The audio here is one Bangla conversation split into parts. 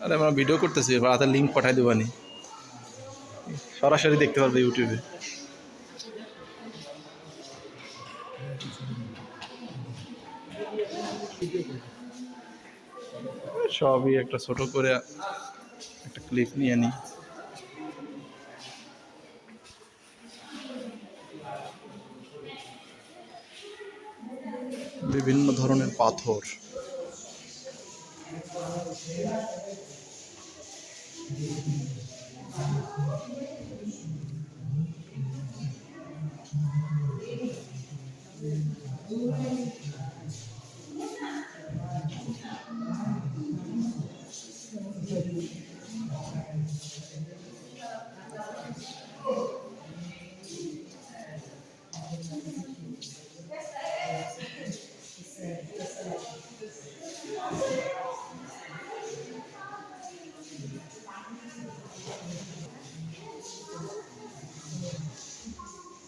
আরে আমরা ভিডিও করতেছি, রাতের লিঙ্ক পাঠাই দেবানি, সরাসরি দেখতে পারবে ইউটিউবে। সবই একটা ছোট করে একটা ক্লিপ নিয়ে নিই। বিভিন্ন ধরনের পাথর,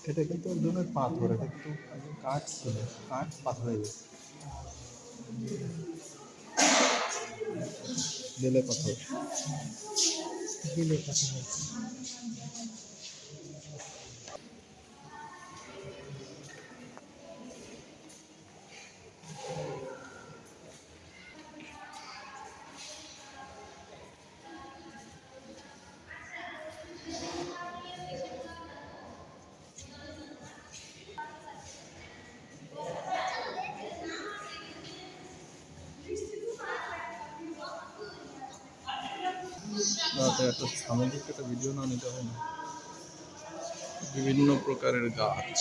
এটা কিন্তু এক ধরনের পাথর, এটা কিন্তু কাঠ ছিল, কাঠ পাথর হয়ে গেছে, বেলে পাথর। বেলে পাথর একটা সামগ্রিক একটা ভিডিও না নিতে হয় না। বিভিন্ন প্রকারের গাছ,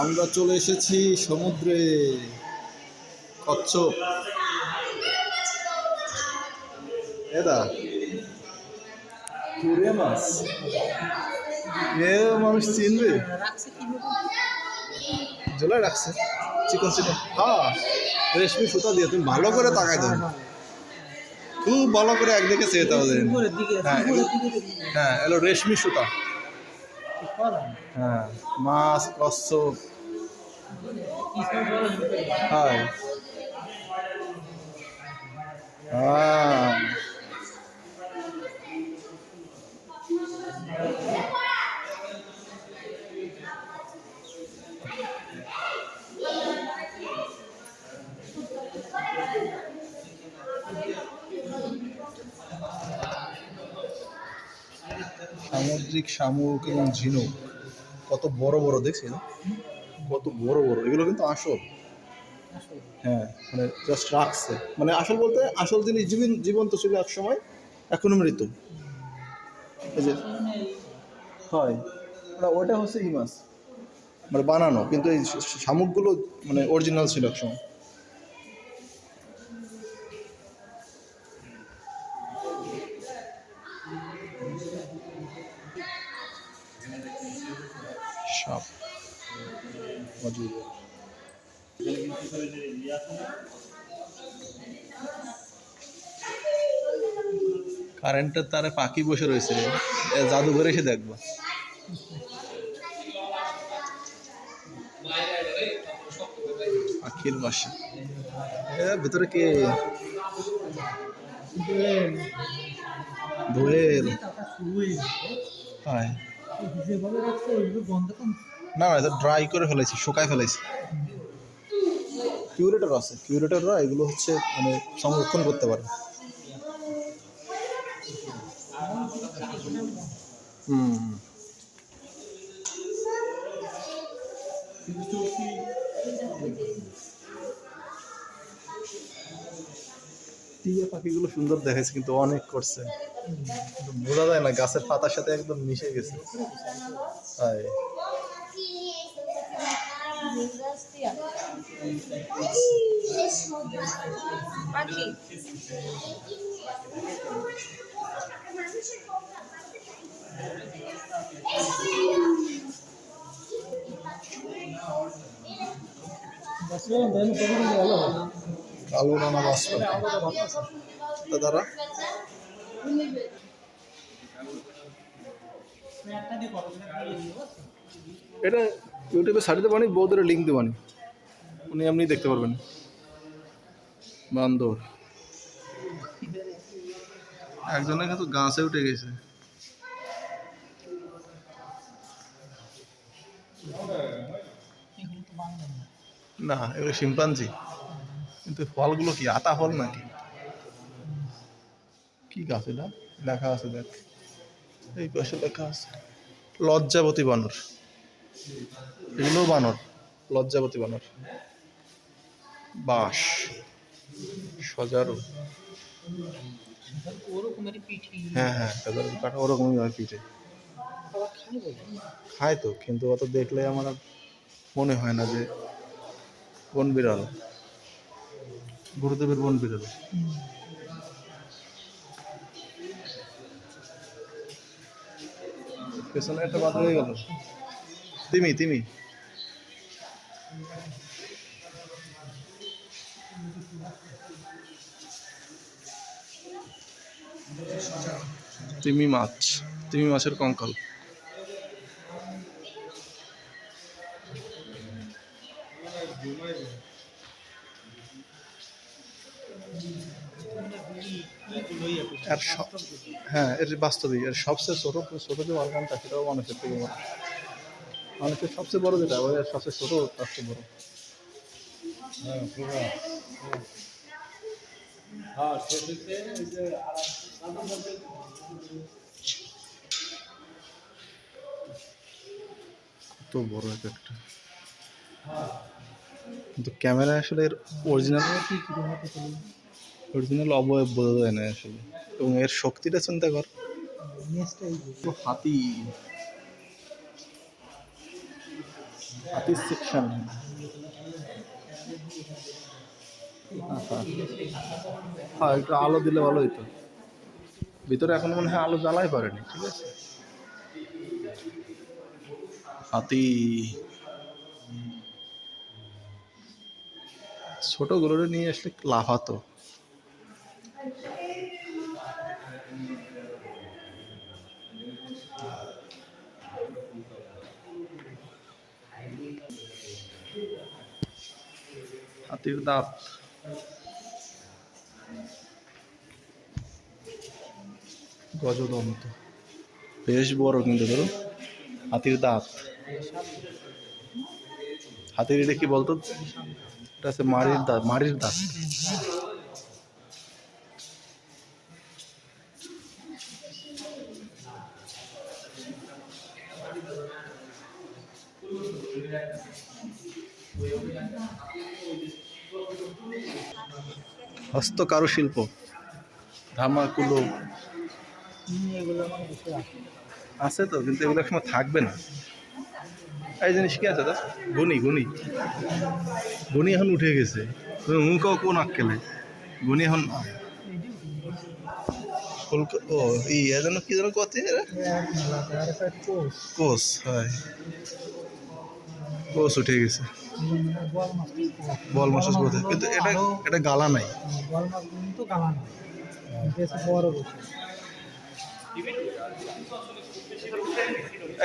আমরা চলে এসেছি সমুদ্রে। কচ্ছপ, এদা পুরে মাছ, এ মানুষ চিনবে, জোলা রাখছে চিকন চিকন। হ্যাঁ, রেশমি সুতা দিয়ে তুমি ভালো করে তাকাই দাও, খুব ভালো করে একদিকে চেয়ে দাও। হ্যাঁ হ্যাঁ, এলো রেশমি সুতা। হ্যাঁ, মাছ, কচ্ছপ। হ্যাঁ হ্যাঁ, সামুদ্রিক শামুক এবং ঝিনুক কত বড় বড়, দেখছেন কত বড় বড়, এগুলো কিন্তু আসল। হ্যাঁ, মানে জাস্ট রাখছে, মানে আসল বলতে আসল জিনিস জীবন্ত ছিল এক সময়, এখনো মৃত। এই যে হয়, ওটা হচ্ছে কি মাছ, মানে বানানো, কিন্তু এই শামুকগুলো মানে অরিজিনাল ছিল এক সময়। সাপ মজুদ, কারেন্টের তারে পাখি বসে রয়েছে, জাদুঘরে এসে দেখবা। পাখির বাসা, ভিতরে কে? দোয়েল। হ্যাঁ, না না, এটা ড্রাই করে ফেলেছি, শুকায় ফেলেছি। কিউরেটর আছে, কিউরেটররা এগুলো হচ্ছে মানে সংরক্ষণ করতে পারে। হুম, টিয়া পাখিগুলো সুন্দর দেখাচ্ছে কিন্তু অনেক করছে, কিন্তু বোঝা যায় না, গাছের পাতার সাথে একদম মিশে গেছে। তাই কালো রানা বাঁশপাখি দাদা, এটা ইউটিউবে ছাড়ি দেবানি, বৌদের লিঙ্ক দেবানি, উনি এমনি দেখতে পারবেন। বান্দর একজনের কিন্তু গাছে উঠে গেছে। না, এগুলো শিম্পাঞ্জি, কিন্তু ফলগুলো কি আতা ফল নাকি কি গাছ? এটা লেখা আছে, দেখ এই পাশে লেখা আছে লজ্জাবতী বানর। এগুলো বানর, লজ্জাবতী বানর। বাঁশ সজারু, হ্যাঁ হ্যাঁ, সজারু কাঠা ওরকমই হয় পিঠে। খায় তো, কিন্তু অত দেখলে আমার আর মনে হয় না যে বন বিড়াল, গুরুদেবের বন বিড়াল। পেছনে একটা বাদ হয়ে গেল, তিমি তিমি। তিমি মাছ, তিমি মাছের কঙ্কাল। হ্যাঁ, এর বাস্তবিক এর সবচেয়ে ছোট ছোট যে অর্গানটা, সেটাও মানুষের থেকে বড়। মানুষের সবচেয়ে বড় যেটা, ওই সবচেয়ে ছোট তার চেয়ে বড়। কত বড় এক একটা, কিন্তু ক্যামেরায় আসলে এর অরিজিনাল অবয়ব বোঝা যায় না আসলে, এবং এর শক্তিটা চিন্তা কর। হাতি, হাতির সেকশন। হ্যাঁ, একটু আলো দিলে ভালো হইতো, ভিতরে এখন মনে হয় আলো জ্বালাই পারেনি। ঠিক আছে, হাতি ছোটগুলোরে নিয়ে আসলে লাফাতো। হাতির দাঁত, গজদন্ত, বেশ বড় কিন্তু ধরো। হাতির দাঁত, হাতির এটা কি বলতো, এটা আছে মাড়ির দাঁত, মাড়ির দাঁত। হস্ত কারুশিল্প, ধামাকুলো আছে তো, কিন্তু এগুলো সময় থাকবে না। এই জিনিস কি আছে, গুনি গুনি, গুনি এখন উঠে গেছে। মুখও কোন আক্কেলে গুনি এখন, ও এই যেন কি যেন করছে কোষ, হয় কোষ উঠে গেছে। বল মাছ বলতে, কিন্তু এটা এটা গালা নাই।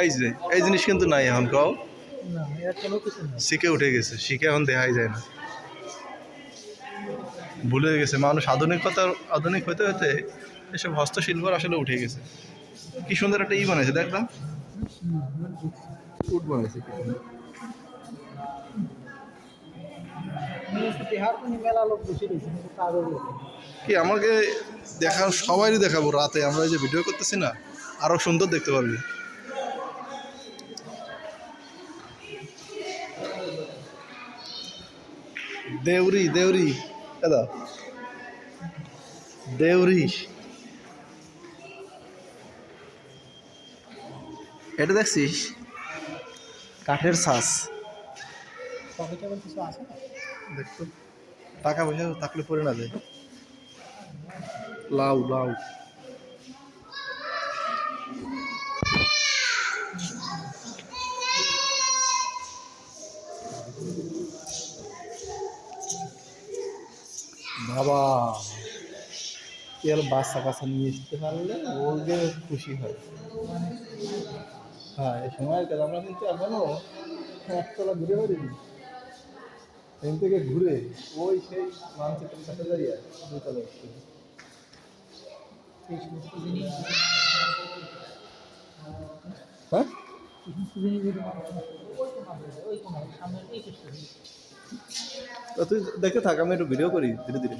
এই যে এই জিনিস কিন্তু নাই এখন, কাও শিখে উঠে গেছে, শিখে এখন দেখাই যায় না, ভুলে গেছে মানুষ। আধুনিক হতে হতে এসব হস্তশিল্প আসলে উঠে গেছে। কি সুন্দর একটা বানাইছে, দেখলাম উট বানাইছে কি সুন্দর। কি আমাকে দেখা, সবাইই দেখাবো রাতে, আমরা এই যে ভিডিও করতেছি না, আরো সুন্দর দেখতে পারবি। দেউরি দেউরি দাদা, দেউরি। এটা দেখছিস কাঠের ছাঁচ, দেখতো টাকা পয়সা থাকলে পরে না যায়। লাউ লাউ, বাবা এর বাচ্চা কাচ্চা নিয়ে আসতে পারলে ওকে খুশি হয়। হ্যাঁ এই সময় কাজ আমরা কিন্তু এখনো একতলা ঘুরে পারিনি, এখান থেকে ঘুরে ওই সেই মানচিত্রের কাছে দাঁড়িয়ে দুতলা উঠতে। হ্যাঁ তুই দেখতে থাক, আমি একটু ভিডিও করি ধীরে ধীরে।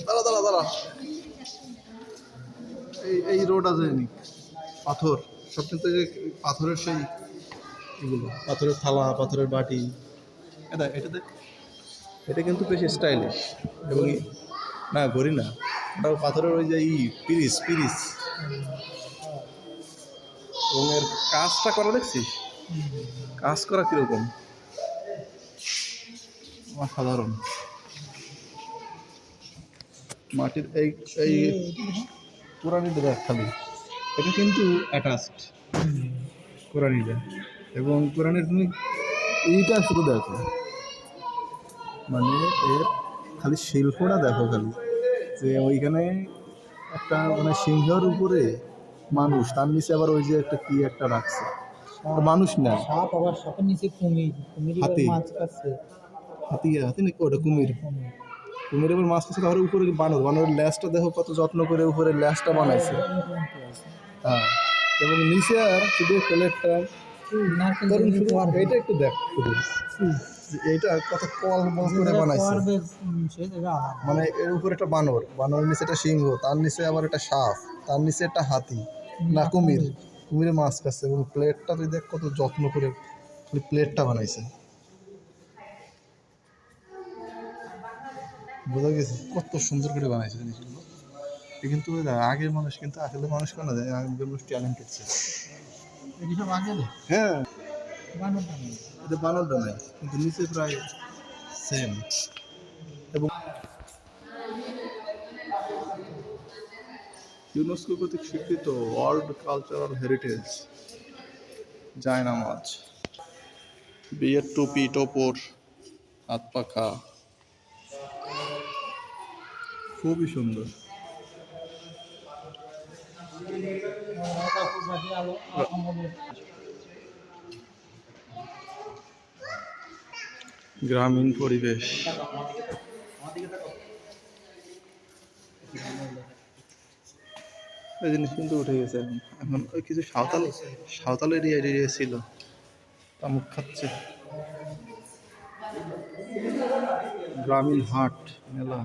দাঁড়া দাঁড়া দাঁড়া, এই রোড আছে পাথর সব, কিন্তু পাথরের সেই এগুলো পাথরের থালা, পাথরের বাটি। এটা এটা দেখ, এটা কিন্তু বেশ স্টাইলিশ। এবং না ঘড়ি না, ওটা পাথরের ওই যে পিরিস পিরিস। এবং এর কাজটা করা দেখছিস, কাজ করা কিরকম অসাধারণ। মাটির এই এই কোরআনিটা দেখ খালি, এটা কিন্তু অ্যাটাচড কোরআনিটা। এবং কোরআনের তুমি এইটা শুধু দেখো, মানে এর খালি শিল্পটা দেখো খালি, যে ওইখানে একটা মানে সিংহের উপরে মানুষ, তার নিচে আবার ওই যে একটা কি একটা রাখছে, মানুষ না সাপ, আবার সাপের নিচে কুমির, কুমির হাতি, মাছ খাচ্ছে। হাতি হাতি নাকি ওটা কুমির, কুমির এবার মাছ খাচ্ছে। আবার উপরে বানর, বানরের ল্যাসটা দেখো কত যত্ন করে উপরে ল্যাসটা বানাইছে। হ্যাঁ এবং নিচে আর শুধু প্লেটটা, এটা একটু দেখ শুধু, এইটা কত কল করে বানাইছে। মানে এর উপরে একটা বানর, বানরের নিচে একটা সিংহ, তার নিচে আবার একটা সাপ, তার নিচে একটা হাতি না কুমির, কুমিরে মাছ খাচ্ছে। এবং প্লেটটা তুই দেখ কত যত্ন করে প্লেটটা বানাইছে, বোঝা গেছে কত সুন্দর করে বানাইছে জিনিসগুলো। কিন্তু আগের মানুষ কিন্তু আসলে মানুষ কেন যায়, আগের মানুষ ট্যালেন্টেড ছিল। হ্যাঁ এটা বানরটা নাই, কিন্তু নিচে প্রায় সেম। এবং ইউনেস্কো কর্তৃক স্বীকৃত ওয়ার্ল্ড কালচারাল হেরিটেজ জায়নামাজ, বিয়ের টুপি, টোপর, হাত পাখা, খুবই সুন্দর। গ্রামীণ পরিবেশ, এই জিনিস কিন্তু উঠে গেছে এখন। এখন ওই কিছু সাঁওতাল, সাঁওতাল এরিয়া ছিল, তামুক খাচ্ছে। গ্রামীণ হাট মেলা,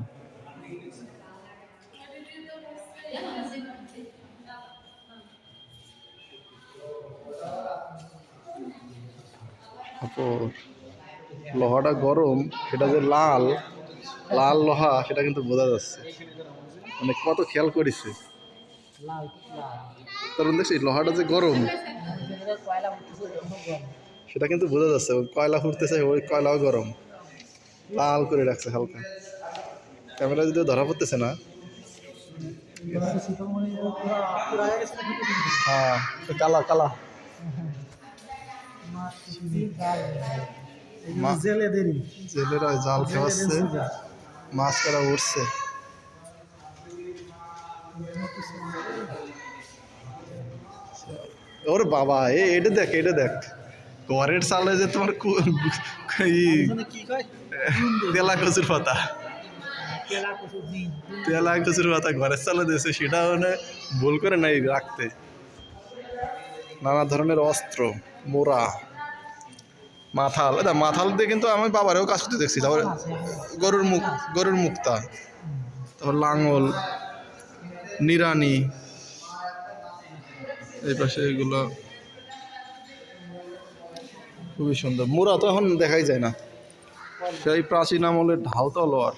লোহাটা গরম, সেটা যে লাল লাল লোহা সেটা কিন্তু বোঝা যাচ্ছে, মানে কত খেয়াল করেছে। কারণ দেখছি লোহাটা যে গরম সেটা কিন্তু বোঝা যাচ্ছে, কয়লা ফুটতেছে, ওই কয়লাও গরম, লাল করে রাখছে হালকা। ক্যামেরা যদিও ধরা পড়তেছে না। হ্যাঁ কালা কালা জেলেরা জাল খাওয়াচ্ছে, মাছ কারা উঠছে। ওর বাবা এটা দেখ, এটা দেখ ঘরের চালে যে তোমার তেলা কচুর পাতা, তেলা কচুর পাতা ঘরের চালে দিয়েছে, সেটা মানে ভুল করে নাই রাখতে। নানা ধরনের অস্ত্র, মোড়া, মাথাল, এটা মাথাল দিয়ে কিন্তু আমি বাবারেও কাজ করতে দেখছি। তারপরে গরুর মুক্তা, তারপর লাঙল, নিরানি, এই পাশে এগুলো খুবই সুন্দর। মুরা তো এখন দেখাই যায় না, সেই প্রাচীন আমলের ঢাল তো লোয়ার।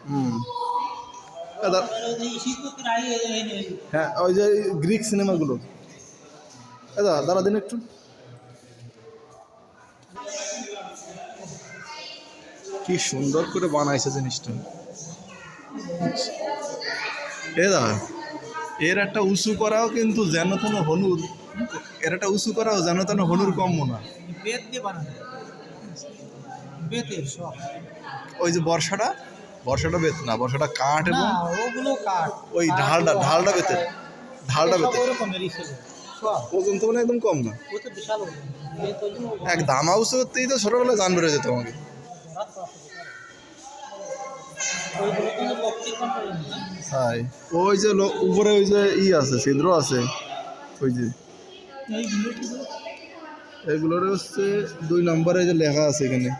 হুম। হ্যাঁ, ওই যে গ্রিক সিনেমাগুলো। দাঁড়া দিন একটু। কি সুন্দর করে বানাইছে জিনিসটা। এর একটা উঁচু করাও কিন্তু যেন তেন হনুর, এর একটা উঁচু করাও যেন তেন হনুর কম না। বেত দিয়ে বানানো, বেতের সব। ওই যে বর্ষাটা, বর্ষাটা বেত না, বর্ষাটা কাঠ না, এবং ওগুলো কাঠ। ওই ঢালটা বেতের, ঢালটা বেতের। ওরকমেরই ছিল সব। ওজন তো মানে একদম কম না। ও তো বিশাল ওজন। বেত ওই জন্য এক দামা উঁচু করতেই তো ছোটবেলায় জান বেড়ে যেত আমাকে। ওইগুলো তো লক্ষ্মীর কন্ট্রোল না। হাই, ওই যে উপরে ওই যে আছে, ছিদ্র আছে, ওই যে এইগুলো কি এগুলোর হচ্ছে 2 নম্বরে যে লেখা আছে এখানে,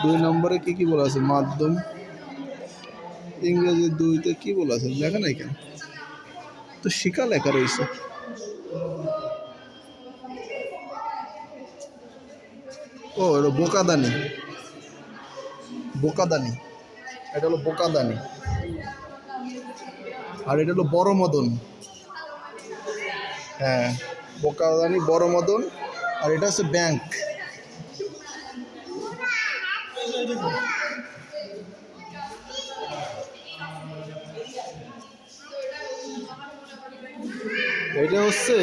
2 নম্বরে কি কি বলা আছে, মাধ্যম ইংরেজি 2-তে কি বলা আছে লেখা নাই কেন, তো শিখা লেখা রয়েছে। ও এটা বোকাদানি, বোকাদানি, এটা হলো বোকাদানি, আর এটা হলো বড় মদন। হ্যাঁ, বোকাদানি, বড় মদন, আর এটা হচ্ছে ব্যাংক। এটা হচ্ছে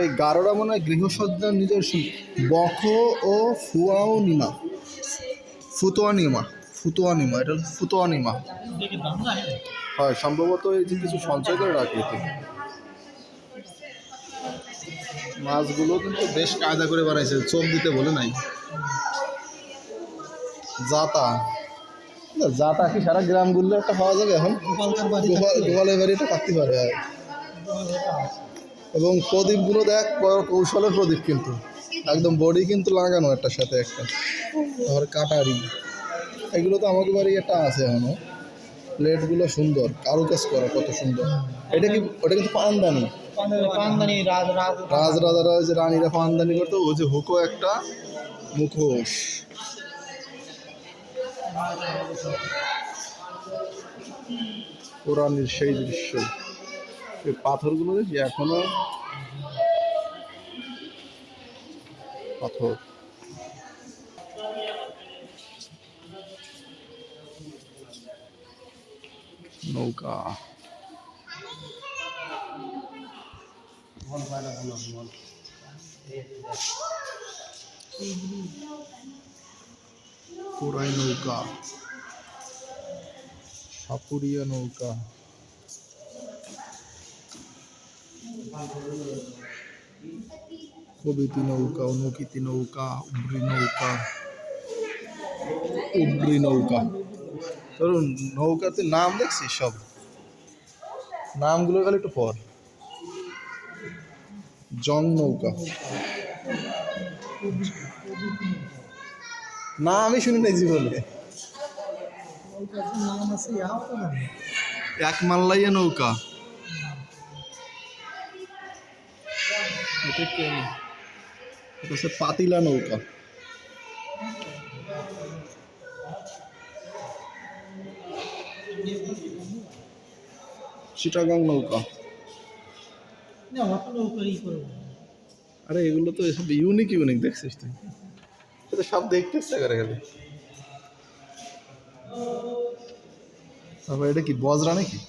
এই গারোটা মনে হয় গৃহসজ্জার নিদর্শন। বখ ও ফুয়াওনিমা, ফুতোয়ানিমা, ফুতোয়ানিমা, এটা হচ্ছে ফুতোয়ানিমা। দেখে দাম না। হয় সম্ভবত এই যে কিছু সঞ্চয় করে রাখে এতে। মাছগুলো কিন্তু বেশ কায়দা করে বানাইছে, চোখ দিতে বলে নাই। জাতা, জাতা কি সারা গ্রাম ঘুরলে একটা পাওয়া যাবে এখন? গোপালকার বাড়ি গোপালের বাড়িটা থাকতে পারে। এবং প্রদীপগুলো দেখ, বড় কৌশলের প্রদীপ, কিন্তু একদম বডি কিন্তু লাগানো একটার সাথে একটা, ধর কাটারি। এগুলো তো আমাদের বাড়ি একটা আছে এখনো। প্লেটগুলো সুন্দর, কারুকাজ করা কত সুন্দর। এটা কি, ওটা কিন্তু পানদানি। পানদানি রাজরাজারা ওই যে রানীরা পানদানি করতো, ওই যে হুকো একটা মুখোশ। পুরাণের সেই দৃশ্য, এই পাথরগুলো দেখি এখনো পাথর। নৌকা, পুরাই নৌকা, সাপুরিয়া নৌকা, কবিতি নৌকা, অনুকীতি নৌকা, উবরি নৌকা, উবরি নৌকা। ধরুন নৌকাতে নাম দেখছিস সব, নামগুলো খালি একটু পর। জং নৌকা, না আমি শুনি নাই জীবনে। নাম আছে এক মাল্লাইয়া নৌকা, এটা কেন, এটা হচ্ছে পাতিলা নৌকা। চিটাগাং নৌকা। আরে এগুলো তো এসব ইউনিক ইউনিক দেখছিস তুই, এটা সব দেখতে ইচ্ছা করে গেলে। তারপর এটা কি বজরা নাকি,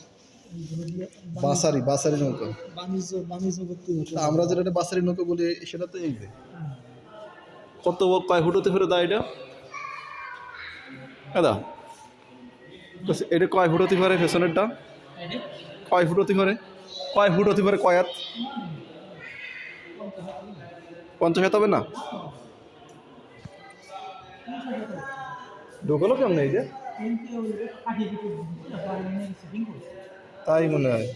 বাসারি, বাসারি নৌকা। তা আমরা যেটা একটা বাসারি নৌকা বলি, সেটা তো এই যে কত কয় ফুট হতে ফেরত এটা, দাদা এটা কয় ফুট হতে পারে পেছনেরটা, কয় ফুট হতে পারে, কয় ফুট হতে পারে, কয়াত 50 হবে না? ঢোকালো কেমন এই যে, তাই মনে হয়।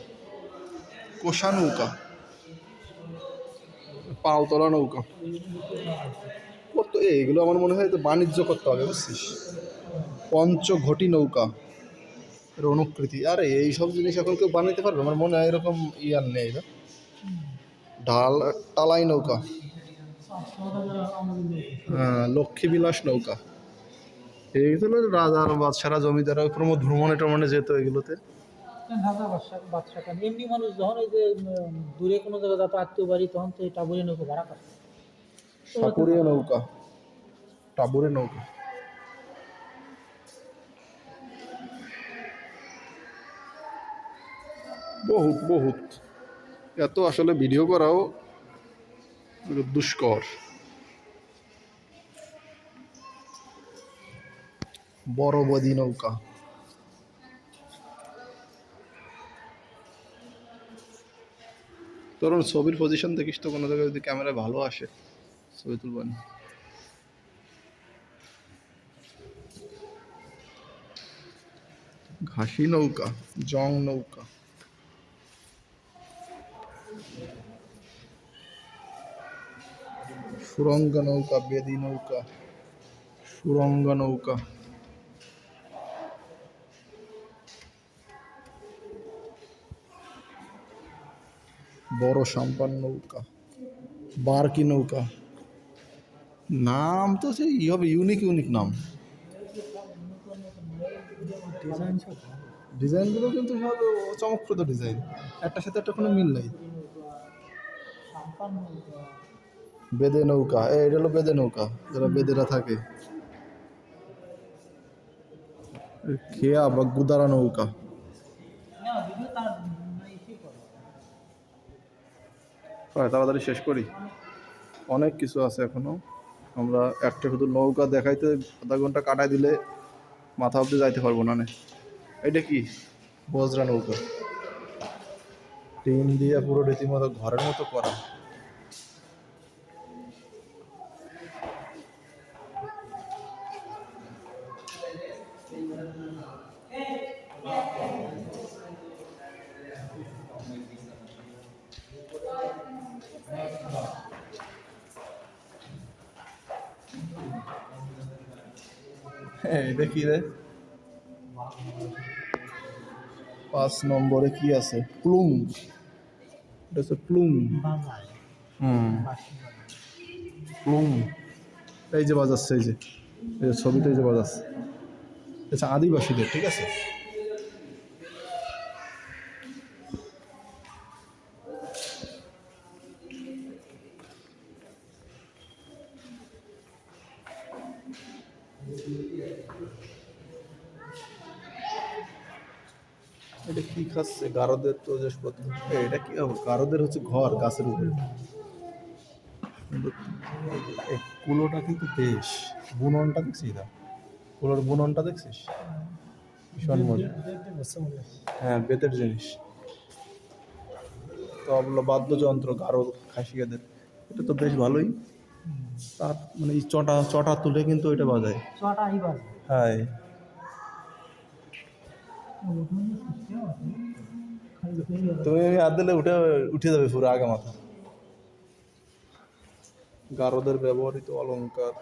কোষা নৌকা, পালতলা নৌকা, কত এইগুলো আমার মনে হয় তো বাণিজ্য করতে হবে বুঝছিস। পঞ্চঘটি নৌকা, এর অনুকৃতি, আরে এইসব জিনিস এখন কেউ বানাইতে পারবে? আমার মনে হয় এরকম ইয়ার নেই না, টালাই নৌকা, লক্ষ্মীবিলাস নৌকা, এইগুলো রাজার বাদশারা জমিদারা প্রমোদ ভ্রমণে টমনে যেত এগুলোতে। ঢাকা বাদশা খান এমনি মানুষ যখন ওই যে দূরে কোনো জায়গায় যাতো আত্মীয় বাড়ি তখন তো এই টাবুরি নৌকো ভাড়া করতো। সাপুরিয়া নৌকা, টাবুরে নৌকা। বহুত বহুত, এত আসলে ভিডিও করাও দুষ্কর। বড়বদি নৌকা, তোর ছবির পজিশন দেখিস তো কোনো জায়গায় যদি ক্যামেরা ভালো আসে ছবি তুলবেন। ঘাসি নৌকা, জং নৌকা, সুরঙ্গ নৌকা, বেদি নৌকা, সুরঙ্গ নৌকা, বড় সাম্পান নৌকা, বারকি নৌকা। নাম তো সেই হবে ইউনিক ইউনিক নাম। ডিজাইন সব ডিজাইনগুলো কিন্তু সব চমকপ্রদ ডিজাইন, একটার সাথে একটা কোনো মিল নেই। সাম্পান নৌকা, বেদে নৌকা, এটা হলো বেদে নৌকা, যারা বেদেরা থাকে। খেয়া বা গুদারা নৌকা। না যদিও তার ইসে করে তাড়াতাড়ি শেষ করি, অনেক কিছু আছে এখনো। আমরা একটা শুধু নৌকা দেখাইতে আধা ঘন্টা কাটাই দিলে মাথা অব্দি যাইতে পারবো না। এটা কি বজরা নৌকা, টিন দিয়ে পুরো রীতিমতো ঘরের মতো করা। হ্যাঁ, এটা কি রে? 5 নম্বরে কি আছে? প্লুম, এটা হচ্ছে প্লুম। বাজায় বাসি প্লুম, এই যে বাজাচ্ছে, এই যে ছবিতে এই যে বাজাচ্ছে, আচ্ছা আদিবাসীদের, ঠিক আছে। এটা কি খাচ্ছে? গারদের তো জিনিসপত্র। এটা কি হবে? গারদের হচ্ছে ঘর গাছের উপরে। এই কুলোটা কিন্তু বেশ, বুননটা দেখছিস? না কুলোর বুননটা দেখছিস? ভীষণ মজা। হ্যাঁ, বেতের জিনিস। তবলা বাদ্যযন্ত্র গারো খাসিয়াদের, এটা তো বেশ ভালোই। তার মানে এই চটা চটা তুলে কিন্তু এটা বাজায়। ছটাই বাজে হ্যাঁ, তুমি হাত দিলে উঠে উঠে যাবে পুরো আগা মাথা। গারোদের ব্যবহৃত অলংকার,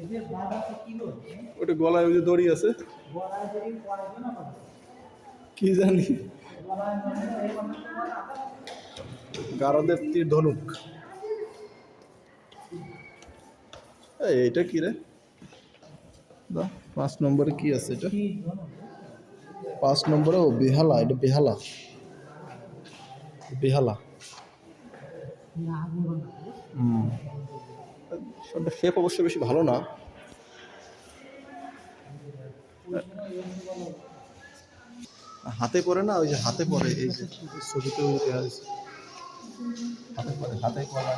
এদের বাজাতে কি বল ওটা গলায় ওই যে দড়ি আছে, বড়াই যদি পড়ে না কি জানি। বড়াই মানে এই গারোদের তীর ধনুক। এইটা কি রে? 5 নম্বরে কি আছে এটা? 5 নম্বরে ও বেহালা, এটা বেহালা, বেহালা। শেপ অবশ্য বেশি ভালো না। হাতে পরে না, ওই যে হাতে পরে, এই যে ছবিতে দেওয়া হয়েছে, হাতে পরে, হাতে পরা।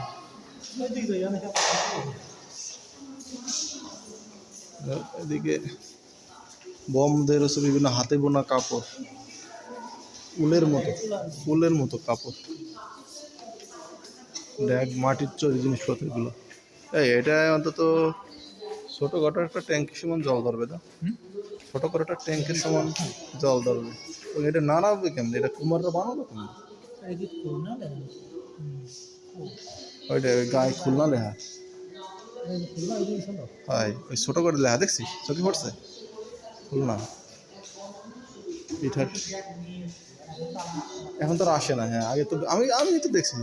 এদিকে বোমদের হচ্ছে বিভিন্ন হাতে বোনা কাপড়, উলের মতো, উলের মতো কাপড়, দেখ মাটির চুরি জিনিসপত্রগুলো। এটা অন্তত ছোটোখাটো একটা ট্যাঙ্কের সমান জল ধরবে না? ছোটোখাটো একটা ট্যাঙ্কের সমান জল ধরবে। এটা না নামবে কেমন? এটা কুমাররা বানাবো কেমন? ওইটা ওই গায়ে খুলনা লেখা, হয় ওই ছোটো করে লেখা দেখছিস? চোখে পড়ছে খুলনা। পিঠা এখন তো আর আসে না। হ্যাঁ, আগে তো আমি আমি তো দেখছি।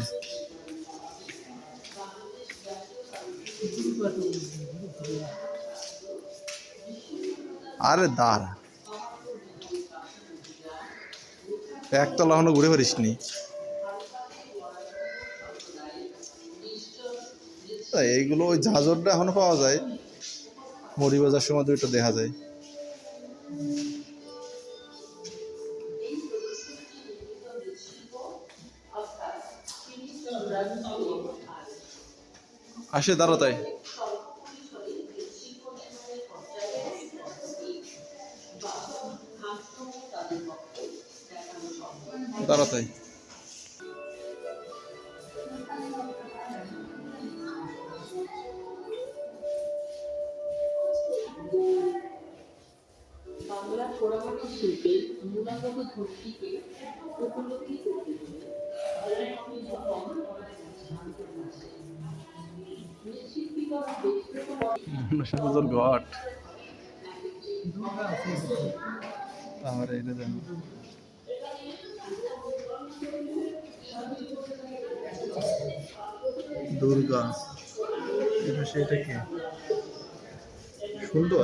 আরে দাঁড়া, একতলা এখনো ঘুরে পারিসনি। এইগুলো ওই ঝাঁঝরটা এখনো পাওয়া যায়, মুড়ি বাজার সময় দুইটা দেখা যায়। আসে দাঁড়া তাই, দাঁড়া তাই। বাংলা পোড়ামাটি শিল্পের মূলাগত ঘটটিকে উপলব্ধি করতে হবে। সুন্দর ঘট। আমার এটা দেন দুর্গা, এটা সেটা কি সুন্দর।